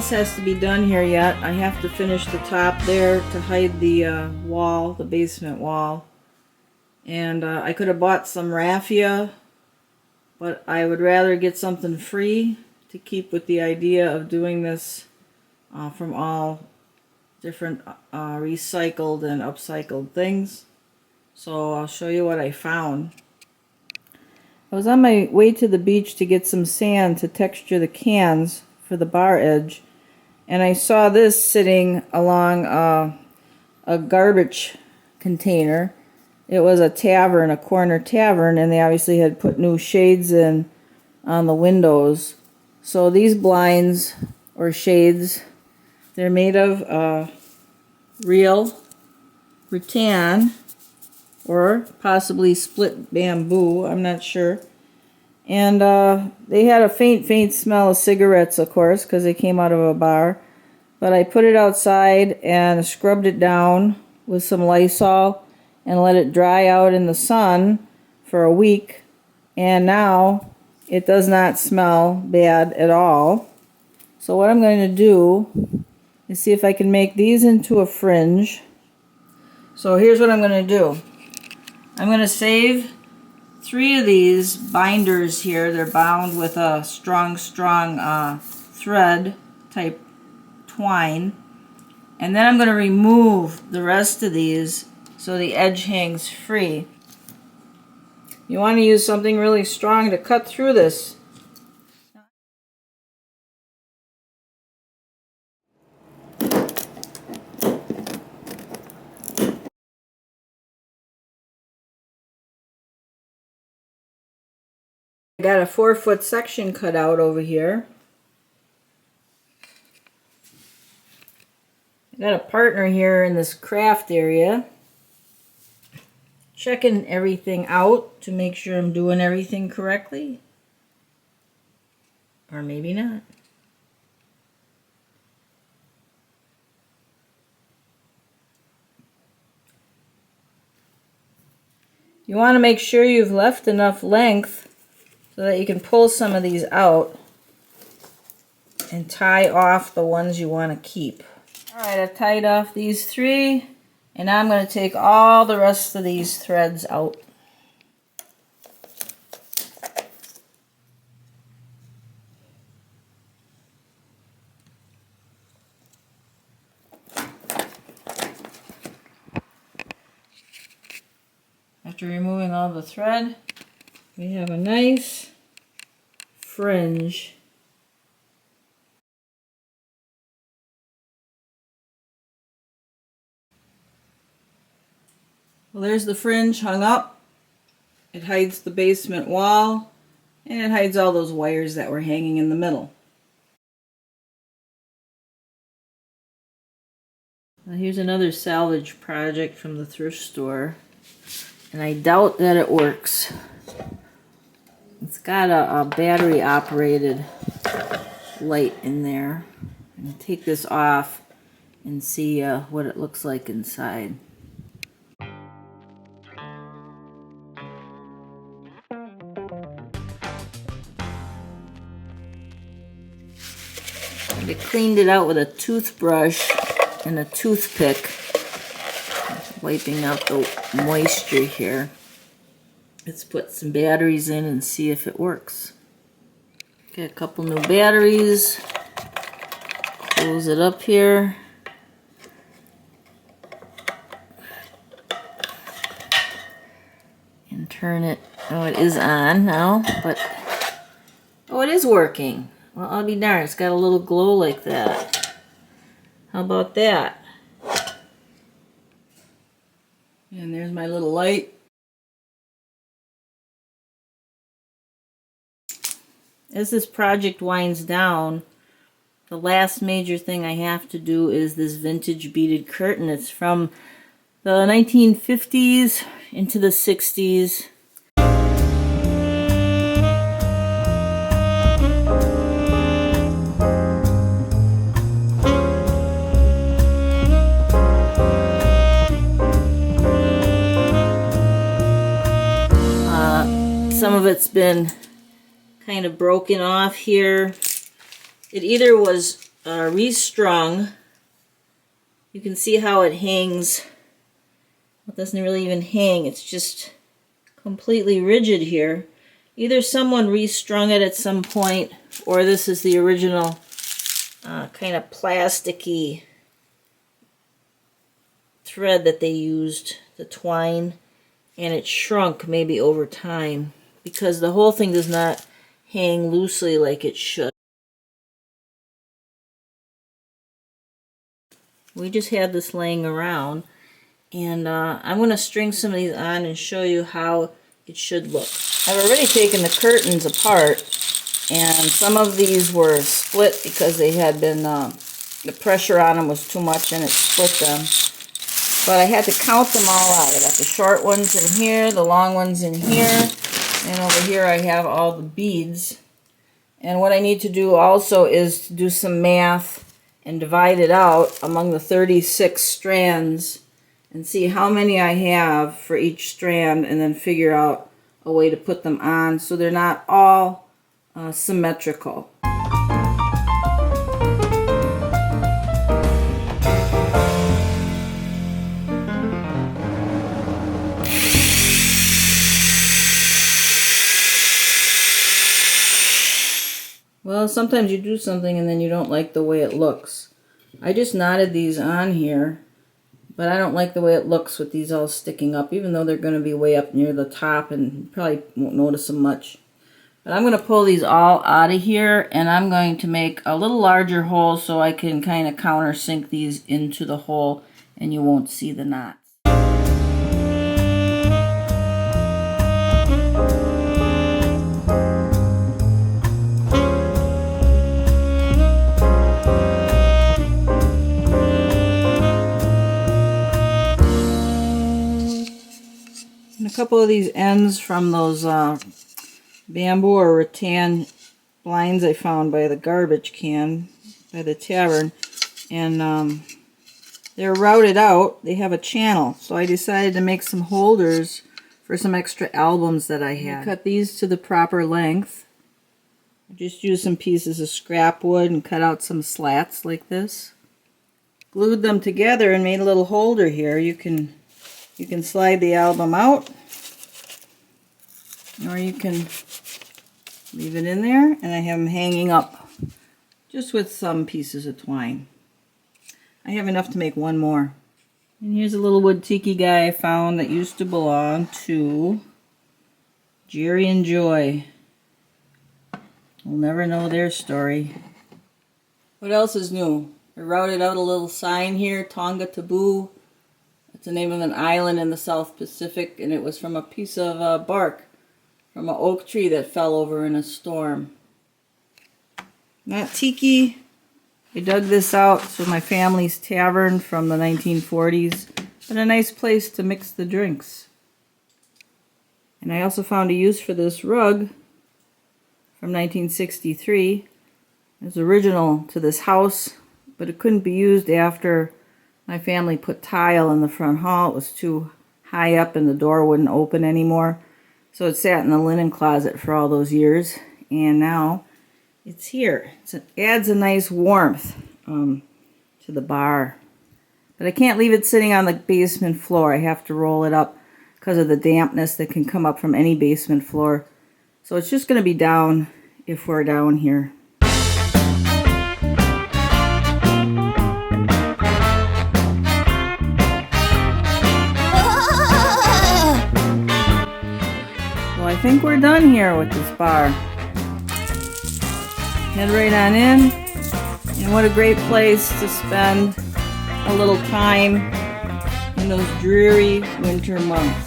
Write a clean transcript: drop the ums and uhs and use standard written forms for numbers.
else has to be done here yet. I have to finish the top there to hide the wall, the basement wall. And I could have bought some raffia, but I would rather get something free to keep with the idea of doing this from all different recycled and upcycled things. So I'll show you what I found. I was on my way to the beach to get some sand to texture the cans for the bar edge, and I saw this sitting along a garbage container. It was a tavern, a corner tavern, and they obviously had put new shades in on the windows. So these blinds or shades, they're made of real rattan or possibly split bamboo, I'm not sure. And they had a faint smell of cigarettes, of course, because they came out of a bar. But I put it outside and scrubbed it down with some Lysol and let it dry out in the sun for a week. And now it does not smell bad at all. So what I'm going to do is see if I can make these into a fringe. So here's what I'm going to do. I'm going to save 3 of these binders here. They're bound with a strong thread type twine. And then I'm going to remove the rest of these so the edge hangs free. You want to use something really strong to cut through this. I got a 4-foot section cut out over here. I got a partner here in this craft area, checking everything out to make sure I'm doing everything correctly. Or maybe not. You want to make sure you've left enough length so that you can pull some of these out and tie off the ones you want to keep. Alright, I've tied off these 3, and now I'm going to take all the rest of these threads out. After removing all the thread, we have a nice fringe. Well, there's the fringe hung up. It hides the basement wall, and it hides all those wires that were hanging in the middle. Now here's another salvage project from the thrift store, and I doubt that it works. It's got a battery operated light in there. I'm going to take this off and see what it looks like inside. I cleaned it out with a toothbrush and a toothpick, wiping out the moisture here. Let's put some batteries in and see if it works. Got a couple new batteries. Close it up here. And turn it. Oh, it is on now, but oh, it is working. Well, I'll be darned, it's got a little glow like that. How about that? And there's my little light. As this project winds down, the last major thing I have to do is this vintage beaded curtain. It's from the 1950s into the 60s. Some of it's been kind of broken off here. It either was restrung. You can see how it hangs. It doesn't really even hang. It's just completely rigid here. Either someone restrung it at some point, or this is the original kind of plasticky thread that they used, the twine, and it shrunk maybe over time because the whole thing does not hang loosely like it should. We just had this laying around, and I'm going to string some of these on and show you how it should look. I've already taken the curtains apart, and some of these were split because they had been, the pressure on them was too much and it split them. But I had to count them all out. I got the short ones in here, the long ones in here, and over here I have all the beads. And what I need to do also is to do some math and divide it out among the 36 strands and see how many I have for each strand, and then figure out a way to put them on so they're not all symmetrical. Well, sometimes you do something and then you don't like the way it looks. I just knotted these on here, but I don't like the way it looks with these all sticking up, even though they're going to be way up near the top and you probably won't notice them much. But I'm going to pull these all out of here, and I'm going to make a little larger hole so I can kind of countersink these into the hole and you won't see the knots. A couple of these ends from those bamboo or rattan blinds I found by the garbage can by the tavern, and they're routed out. They have a channel, so I decided to make some holders for some extra albums that I had. I cut these to the proper length. I just used some pieces of scrap wood and cut out some slats like this. Glued them together and made a little holder here. You can slide the album out, or you can leave it in there, and I have them hanging up just with some pieces of twine. I have enough to make one more. And here's a little wood tiki guy I found that used to belong to Jerry and Joy. We'll never know their story. What else is new? I routed out a little sign here, Tonga Taboo. It's the name of an island in the South Pacific, and it was from a piece of bark from an oak tree that fell over in a storm. Not Tiki. I dug this out from my family's tavern from the 1940s, but a nice place to mix the drinks. And I also found a use for this rug from 1963. It was original to this house, but it couldn't be used after my family put tile in the front hall. It was too high up and the door wouldn't open anymore. So it sat in the linen closet for all those years, and now it's here. It adds a nice warmth to the bar. But I can't leave it sitting on the basement floor. I have to roll it up because of the dampness that can come up from any basement floor. So it's just going to be down if we're down here. I think we're done here with this bar. Head right on in, and what a great place to spend a little time in those dreary winter months.